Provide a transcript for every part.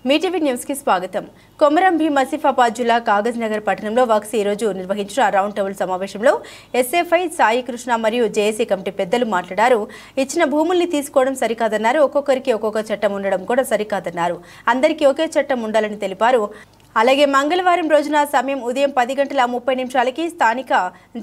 Mee TV news కి స్వాగతం. కొమరం భీం ఆసిఫాబాద్ జిల్లా కాగజ్ నగర్ పట్టణంలో వక్స్ ఈ రోజు నిర్వహించిన రౌండ్ టేబుల్ సమావేశంలో ఎస్ఎఫ్ఐ సాయి కృష్ణ మరియు జేఏసీ కమిటీ పెద్దలు మాట్లాడారు. ఇచ్చిన భూముల్ని తీసుకోవడం సరికాదన్నారు. ఒక్కొక్కరికి ఒక్కొక్క చట్టం ఉండడం కూడా సరికాదన్నారు. అందరికీ ఒకే చట్టం ఉండాలని తెలిపారు. అలాగే మంగళవారం రోజున సమయం ఉదయం 10:30 స్థానిక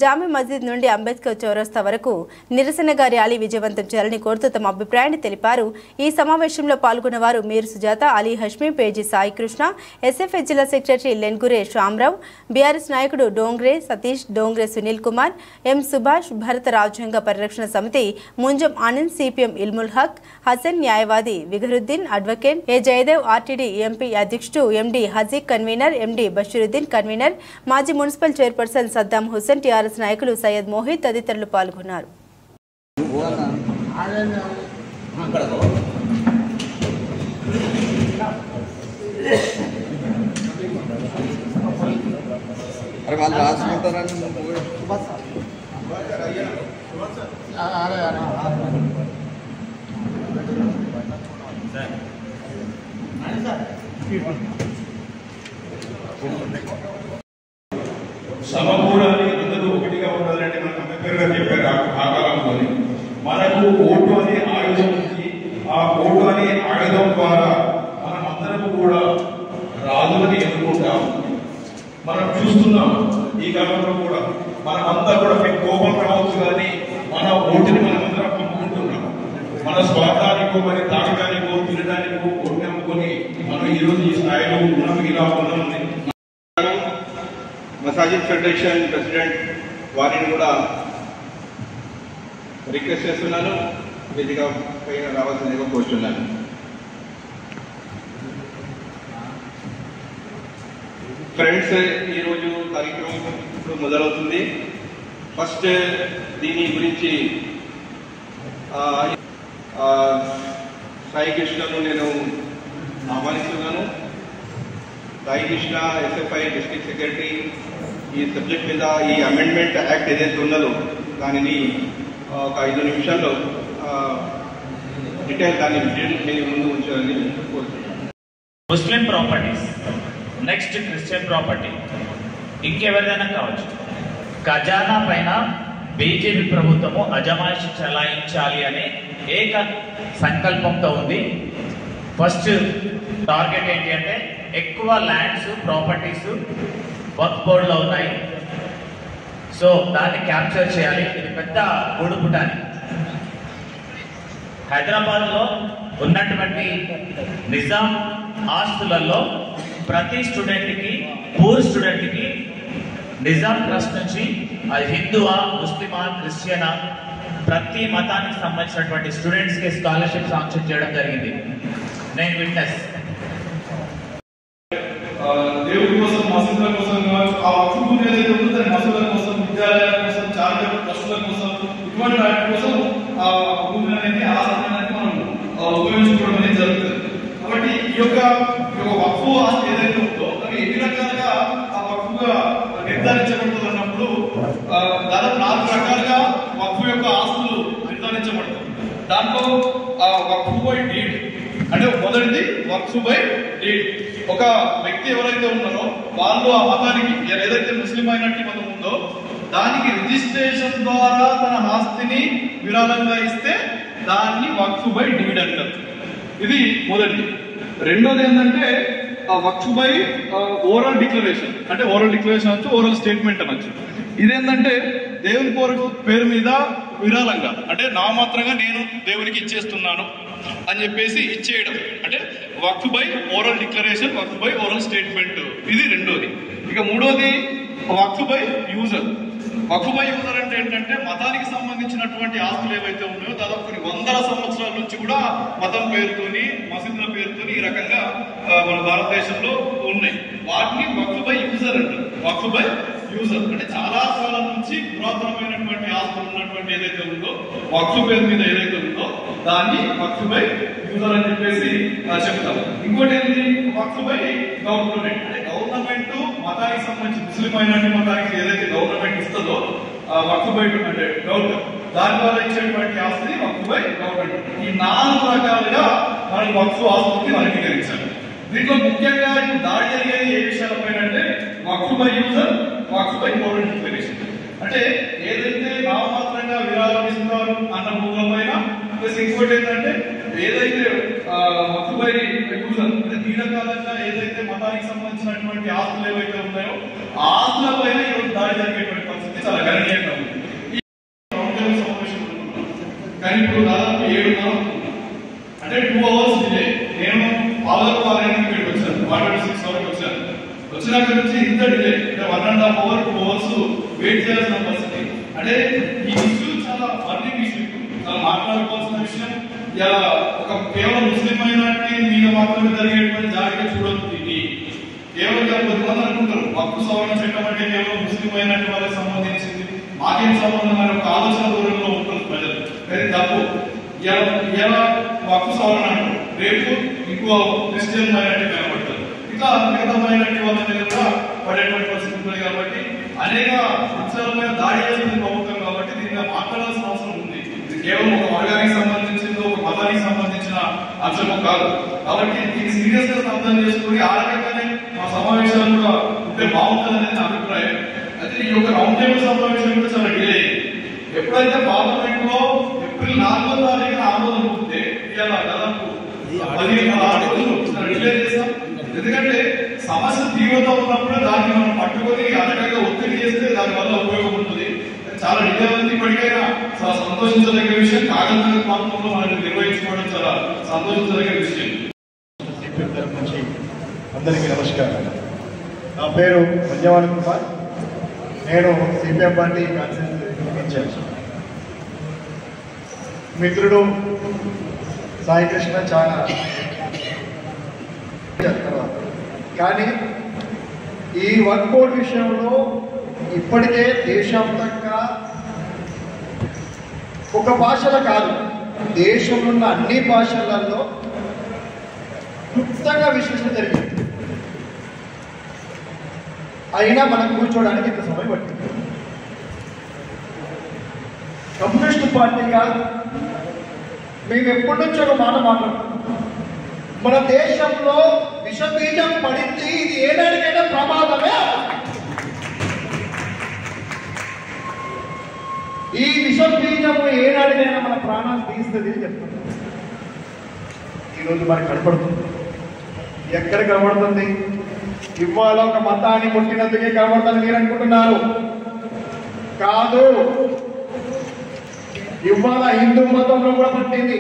జామీ మస్జిద్ నుండి అంబేద్కర్ చౌరస్తా వరకు నిరసనగా ర్యాలీ విజయవంతం చేయాలని కోరుతూ తమ అభిప్రాయాన్ని తెలిపారు. ఈ సమావేశంలో పాల్గొన్న వారు మీర్ సుజాత, అలీ హష్మి, పేజీ సాయి కృష్ణ, ఎస్ఎఫ్ఐ జిల్లా సెక్రటరీ లెన్గురే శ్యామరావు, బీఆర్ఎస్ నాయకుడు డోంగ్రే సతీష్, డోంగ్రే సునీల్ కుమార్, ఎం సుభాష్, భారత రాజ్యాంగ పరిరక్షణ సమితి ముంజం ఆనంద్, సిపిఎం ఇల్ముల్ హక్, హసన్, న్యాయవాది విఘరుద్దీన్, అడ్వకేట్ ఏ జయదేవ్, ఆర్టీడీ ఎంపీ అధ్యక్షుడు ఎండి హజీక్, కన్వీనర్ ఎండి బషీరుద్దీన్, కన్వీనర్ మాజీ municipal chairperson Saddam Hussain, TRS నాయకులు సయ్యద్ మోహిత్ తదితరులు పాల్గొన్నారు. సమకూడాలి, అందరూ ఒకటిగా ఉండాలంటే మనకు అంబేద్కర్ గారు చెప్పారు. ఆ కాలంలో మనకు ఓటు అనే ఆయుధం ఉంది. ఆ ఓటు అనే ఆయుధం ద్వారా మనం అందరం కూడా రాజులని ఎన్నుకుంటాం. మనం చూస్తున్నాం ఈ కాలంలో కూడా మనమంతా కూడా మీకు కోపం రావచ్చు, కానీ మన ఓటుని మనం అందరం పంపుకుంటున్నాం. మన స్వార్థానికో, మరి తాగడానికో, తినడానికో ఓటు నమ్ముకొని మనం ఈరోజు ఈ స్థాయిలో ఉన్నాం. ఇలా ఉన్నాం. మసాజిద్ ఫెడరేషన్ ప్రెసిడెంట్ వారిని కూడా రిక్వెస్ట్ చేస్తున్నాను, వేదిక పైన రావాల్సిందిగా కోరుతున్నాను. ఫ్రెండ్స్, ఈరోజు కార్యక్రమం ఇప్పుడు మొదలవుతుంది. ఫస్ట్ దీని గురించి సాయి కృష్ణను నేను ఆహ్వానిస్తున్నాను. Sai Krishna SFI district secretary ఈ సబ్జెక్ట్ మీద, ఈ అమెండ్మెంట్ యాక్ట్ ఏదైతే ఉన్నదో దానిని ఒక 5 నిమిషాల్లో దాన్ని నేను ముందు ఉంచాలని కోరుతున్నాను. ముస్లిం ప్రాపర్టీస్, నెక్స్ట్ క్రిస్టియన్ ప్రాపర్టీ, ఇంకెవరిదైనా కావచ్చు, ఖజానా పైన బీజేపీ ప్రభుత్వము అజమాయిషి చలాయించాలి అనే ఏక సంకల్పంతో ఉంది. ఫస్ట్ టార్గెట్ ఏంటి అంటే ఎక్కువ ల్యాండ్స్, ప్రాపర్టీస్ వక్ఫ్ బోర్డులో ఉన్నాయి. సో దాన్ని క్యాప్చర్ చేయాలి. ఇది పెద్ద గొడుపుటాని. హైదరాబాద్లో ఉన్నటువంటి నిజాం ఆస్తులలో ప్రతి స్టూడెంట్కి, పూర్ స్టూడెంట్కి నిజాం ట్రస్ట్ నుంచి అది హిందువా, ముస్లిమా, క్రిస్టియనా, ప్రతి మతానికి సంబంధించినటువంటి స్టూడెంట్స్కి స్కాలర్షిప్ శాంక్షన్ చేయడం జరిగింది. నేను విట్నెస్. దేవుడి కోసం, మసీదుల కోసం కావచ్చు, ఆ వక్ఫ్ ఏదైతే ఉందో మసీదుల కోసం, విద్యాలయాల కోసం, చారిటబుల్ ట్రస్టుల కోసం, ఇటువంటి వాటి కోసం ఆ భూమి అనేది, ఆస్తి అనేది మనం ఉపయోగించుకోవడం అనేది జరుగుతుంది. కాబట్టి ఈ యొక్క వక్ఫ్ ఆస్తి ఏదైతే ఉందో అది ఎన్ని రకాలుగా ఆ వక్ఫ్గా నిర్ధారించబడుతుంది అన్నప్పుడు దాదాపు 4 రకాలుగా వక్ఫ్ యొక్క ఆస్తులు నిర్ధారించబడుతుంది. దాంట్లో వక్ఫ్ బై డీడ్ అంటే మొదటిది వక్ఫ్ బై డీడ్. ఒక వ్యక్తి ఎవరైతే ఉన్నారో వాళ్ళు ఆ మతానికి, ఏదైతే ముస్లిం అయినట్టు మతం ఉందో దానికి రిజిస్ట్రేషన్ ద్వారా తన ఆస్తిని విరాళంగా ఇస్తే దాన్ని వక్ఫ్ బై డీడ్ అంటారు. ఇది మొదటిది. రెండోది ఏంటంటే వక్ఫ్ బై ఓరల్ డిక్లరేషన్. అంటే ఓరల్ డిక్లరేషన్ అనొచ్చు, ఓరల్ స్టేట్మెంట్ అనొచ్చు. ఇదేంటంటే దేవుని పేరు మీద విరాళంగా, అంటే నామాత్రంగా నేను దేవునికి ఇచ్చేస్తున్నాను అని చెప్పేసి ఇచ్చేయడం, అంటే waqf by oral declaration, waqf by oral statement. ఇది రెండోది. ఇక మూడోది waqf by user. Waqf by user అంటే ఏంటంటే మతానికి సంబంధించినటువంటి ఆస్తులు ఏవైతే ఉన్నాయో దాదాపు కొన్ని 100 సంవత్సరాల నుంచి కూడా మతం పేరుతోని, మసీదుల పేరుతోని ఈ రకంగా మన భారతదేశంలో ఉన్నాయి. వాటిని వక్ఫ్ బై యూజర్ అంటారు. వక్ఫ్ బై యూజర్ అంటే చాలా కాలం నుంచి పురాతనమైనటువంటి ఆస్తులు ఉన్నటువంటి ఏదైతే ఉందో, వక్ఫ్ పేరు మీద ఏదైతే ఉందో దాన్ని వక్ఫ్ బై యూజర్ అని చెప్పేసి చెప్తాం. ఇంకోటి ఏంటి, వక్ఫ్ బై గవర్నమెంట్. అంటే గవర్నమెంట్ మతానికి సంబంధించి, ముస్లిం అయినటువంటి మతానికి ఏదైతే గవర్నమెంట్ ఇస్తుందో వక్ఫ్ బై అంటే గవర్నమెంట్, దాని ద్వారా ఇచ్చేటువంటి ఆస్తిని వక్ఫ్ బై గవర్నమెంట్. ఈ 4 రకాలుగా మనకి వక్ఫ్ ఆస్తుల్ని వర్గీకరించాలి. దీంట్లో ముఖ్యంగా దాడి జరిగేది ఏ విషయాలపైన అంటే waqf by user, waqf by government declaration. అంటే ఏదైతే నామమాత్రంగా విరాళం ఇస్తున్నారు అన్న భూముల పైన, ప్లస్ ఇంకోటి ఏంటంటే ఏదైతే వక్ఫ్ బై యూజర్ అంటే దీర్ఘకాలంగా ఏదైతే మతానికి సంబంధించినటువంటి ఆస్తులు ఏవైతే ఉన్నాయో ఆ ఆస్తుల పైన ఈరోజు దాడి జరిగేటువంటి పరిస్థితి చాలా గణనీయంగా ఉంది. కానీ ఇప్పుడు దాదాపు 7 అంటే 2 hours డిలే. నేను పాలకు 6 వచ్చాను, 6 వరకు వచ్చాను. వచ్చినాక నుంచి ఇంత డిలే అంటే 1.5 hour 2 hours వెయిట్ చేయాల్సిన పరిస్థితి. అంటే ఈ ఇష్యూ చాలా బర్నింగ్ ఇష్యూ, చాలా మాట్లాడుకోవాల్సిన విషయం. ఇలా ఒక కేవలం ముస్లిం మైనారిటీ మీద మాత్రమే జరిగేటువంటి జాగ్రత్త చూడొద్దు. దీన్ని కేవలం కొంతమంది అనుకుంటారు వక్ఫ్ సవరణ చట్టం అంటే కేవలం ముస్లిం మైనారిటీ వాళ్ళకి సంబంధించింది, మాకేం సంబంధం అనే ఒక ఆలోచన దూరంలో ఉంటుంది ప్రజలు. కానీ తప్పు. ఇలా వక్ఫ్ సవరణ అంటారు, రేపు ఇంకో క్రిస్టియన్ మైనారిటీ కనబడుతుంది, ఇంకా మిగతా మైనారిటీ వాళ్ళ మీద కూడా పడేటువంటి పరిస్థితి ఉంటుంది. కాబట్టి అనేక అంశాలపై దాడి చేస్తుంది ప్రభుత్వం. కాబట్టి దీన్ని మాట్లాడాల్సిన అవసరం ఉంది. ఇది కేవలం ఒక వర్గానికి సంబంధించింది, ఒక మతానికి సంబంధించిన అంశము కాదు. కాబట్టి దీన్ని సీరియస్ గా అర్థం చేసుకుని ఆ రకంగానే మా సమావేశాలు కూడా ఉంటే బాగుంటుంది అనేది నా అభిప్రాయం. అయితే ఈ యొక్క రౌండ్ టేబుల్ సమావేశం కూడా చాలా డిలే అయింది. ఎప్పుడైతే పార్లమెంట్ లో ఏప్రిల్ 4వ తారీఖున ఆమోదం పొందితే ఇలా దాదాపు 15-16 రోజులు డిలే చేస్తాం. ఎందుకంటే సమస్య తీవ్రత ఉన్నప్పుడు దాన్ని మనం పట్టుకొని అదనంగా ఒత్తిడి చేస్తే దాని వల్ల ఉపయోగం ఉంటుంది. చాలా డిలే ఉంది. ఇప్పటికైనా చాలా సంతోషించదగిన విషయం. కాగజనగర్ ప్రాంతంలో మనం నిర్వహించుకోవడం చాలా సంతోషించదగిన విషయం. నుంచి అందరికీ నమస్కారం. నా పేరు మంజవాణి కుమార్. నేను సిపిఎం పార్టీ కాన్స్టిట్యూన్సీ ఇన్ఛార్జ్. మిత్రుడు సాయి కృష్ణ చాలా కానీ ఈ వర్క్ బోర్డ్ విషయంలో ఇప్పటికే దేశవ్యాప్తంగా ఒక భాషలో కాదు, దేశంలో ఉన్న అన్ని భాషలలో క్లుప్తంగా విశ్లేషణ జరిగింది. అయినా మనం కూర్చోవడానికి ఇంత సమయం పట్టింది. కమ్యూనిస్ట్ పార్టీగా మేము ఎప్పటి నుంచి ఒక మాట మాట్లాడుతున్నాం. మన దేశంలో విషబీజం పడింది, ఇది ఏనాడికైనా ప్రమాదమే. ఈ విషబీజము ఏనాడికైనా మన ప్రాణాలు తీస్తుంది అని చెప్తున్నాం. ఈరోజు మనకు కనపడుతుంది. ఎక్కడ కనబడుతుంది? ఇవాళ ఒక మతాన్ని ముట్టినందుకే కనబడుతుంది మీరు అనుకుంటున్నారు. కాదు, ఇవాళ హిందూ మతంలో కూడా పట్టింది,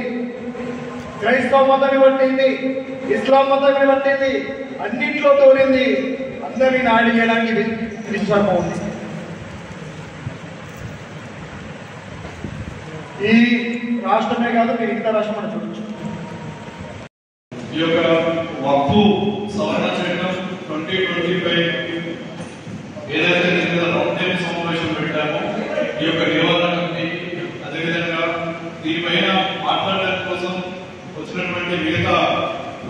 క్రైస్తవ మతాన్ని పట్టింది, ఇస్లాం మతాన్ని పట్టింది, అన్నింటిలో తోరింది. అందరినీ నాడి చేయడానికి విశ్వాసం ఉంది. ఈ రాష్ట్రమే కాదు, మీరు ఇంత రాష్ట్రం అని చూడొచ్చు. ఈ యొక్క వక్ఫ్ సవరణ చట్టం 2025 ఏదైతే నిన్న రౌండ్ టేబుల్ సమావేశం పెట్టామో ఈ యొక్క నిరోధకాన్ని, అదేవిధంగా దీనిపైన మాట్లాడడానికి కోసం వచ్చినటువంటి మిగతా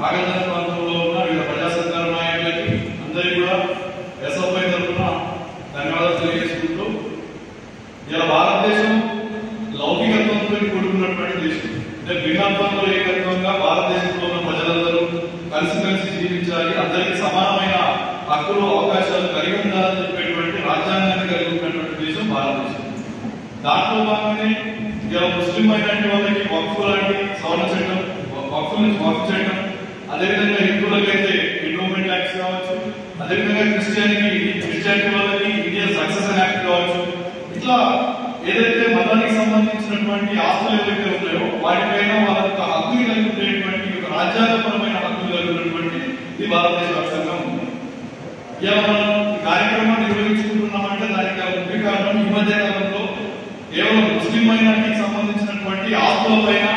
నాగార్జున ప్రాంతంలో ఉన్న వివిధ ప్రజా సంఘాల నాయకులకి అందరికీ కూడా ఎస్ఎఫ్ఐ తరఫున ధన్యవాదాలు తెలియజేసుకుంటూ, ఇలా భారతదేశం లౌకికత్వంతో కూడుకున్నటువంటి దేశం. అంటే భిన్నత్వంలో ఏకత్వంగా భారతదేశంలో ఉన్న ప్రజలందరూ కలిసిమెలిసి జీవించాలి, అందరికీ సమానమైన హక్కులు అవకాశాలు కలిగి ఉండాలని చెప్పేటువంటి రాజ్యాంగాన్ని కలిగి ఉన్నటువంటి దేశం భారతదేశం. దాంట్లో భాగంగానే ఇలా ముస్లిం మైనారిటీ వాళ్ళకి వక్ఫ్ లాంటి సవరణ చట్టం, వక్ఫ్ చట్టం, అదేవిధంగా హిందువులకైతే ఎండోమెంట్ యాక్ట్స్ కావచ్చు, అదేవిధంగా క్రిస్టియానిటీ వాళ్ళకి ఇండియన్ సక్సెసర్ యాక్ట్ కావచ్చు. ఇట్లా ఏదైతే మతానికి సంబంధించినటువంటి ఆస్తులు ఏవైతే ఉన్నాయో వాటిపైన వాళ్ళ యొక్క హక్కులు కలిగి ఉండేటువంటి ఒక రాజ్యాంగపరమైన హక్కులు కలిగి ఉన్నటువంటి ఇది భారతదేశ రాష్ట్రంగా ఉంది. ఇలా మనం ఈ కార్యక్రమాన్ని నిర్వహించుకుంటున్నామంటే దానికి ముఖ్య కారణం ఈ మధ్య కాలంలో కేవలం ముస్లిం మైనారిటీకి సంబంధించినటువంటి ఆస్తుల పైన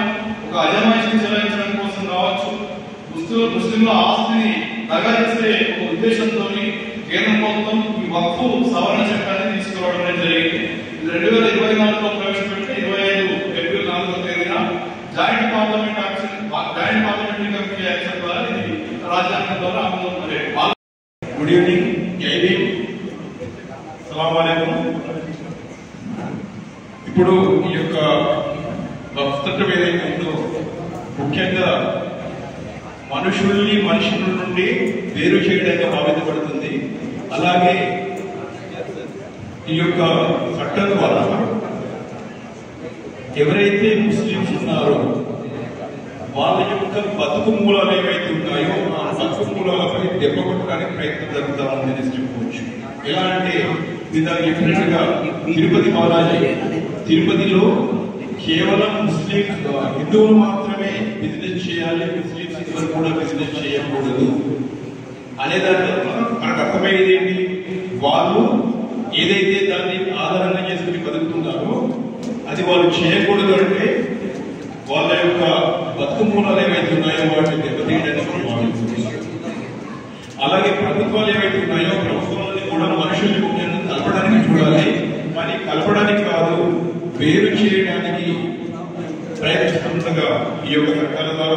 ఒక అజమాయిషీ చెలాయించడం కోసం కావచ్చు, ముస్లింల ఆస్తిని తగలిసే ఒక ఉద్దేశంతో కేంద్ర ప్రభుత్వం ఈ వక్ఫ్ సవరణ చట్టాన్ని తీసుకురావడం జరిగింది. 2024లో ప్రవేశపెట్టి 25 ఏప్రిల్ 4వ తేదీన జాయింట్ పార్లమెంటరీ కమిటీ యాక్షన్ ద్వారా ఇది రాజ్యాంగం ద్వారా ఆమోదం. గుడ్ ఈవినింగ్, జై భీమ్, సలాం అలైకుం. ఇప్పుడు ఈ యొక్క వక్ఫ్ చట్టం ఏదైతే ఉందో ముఖ్యంగా మనుషుల్ని మనుషుల నుండి వేరు చేయడానికి భావించబడుతుంది. అలాగే ఈ యొక్క చట్టం ద్వారా ఎవరైతే ముస్లింస్ ఉన్నారో వాళ్ళ యొక్క బతుకు మూలాలు ఏవైతే ఉన్నాయో ఆ బతుకు మూలాలపై దెబ్బ కొట్టడానికి ప్రయత్నం జరుగుతా ఉందని చెప్పుకోవచ్చు. ఎలా అంటే ఇందాక చెప్పినట్టుగా తిరుపతి బాలాజీ, తిరుపతిలో కేవలం ముస్లిం హిందువులు మాత్రమే బిజినెస్ చేయాలి, ముస్లింస్ ఇద్దరు కూడా బిజినెస్ చేయకూడదు అనే దాంట్లో మనకు అర్థమయ్యేది ఏంటి? వాళ్ళు ఏదైతే దాన్ని ఆధారంగా చేసుకుని బతుకుతున్నారో అది వాళ్ళు చేయకూడదు అంటే వాళ్ళ యొక్క బతుకు మూలాలు ఏవైతే ఉన్నాయో వాటిని దెబ్బతీయడానికి. అలాగే ప్రభుత్వాలు ఏవైతే ఉన్నాయో ప్రభుత్వాలని కూడా మనుషుల్ని కలపడానికి చూడాలి, కానీ కలపడానికి కాదు వేరు చేయడానికి ప్రయత్నిస్తుండగా ఈ యొక్క చట్టాల ద్వారా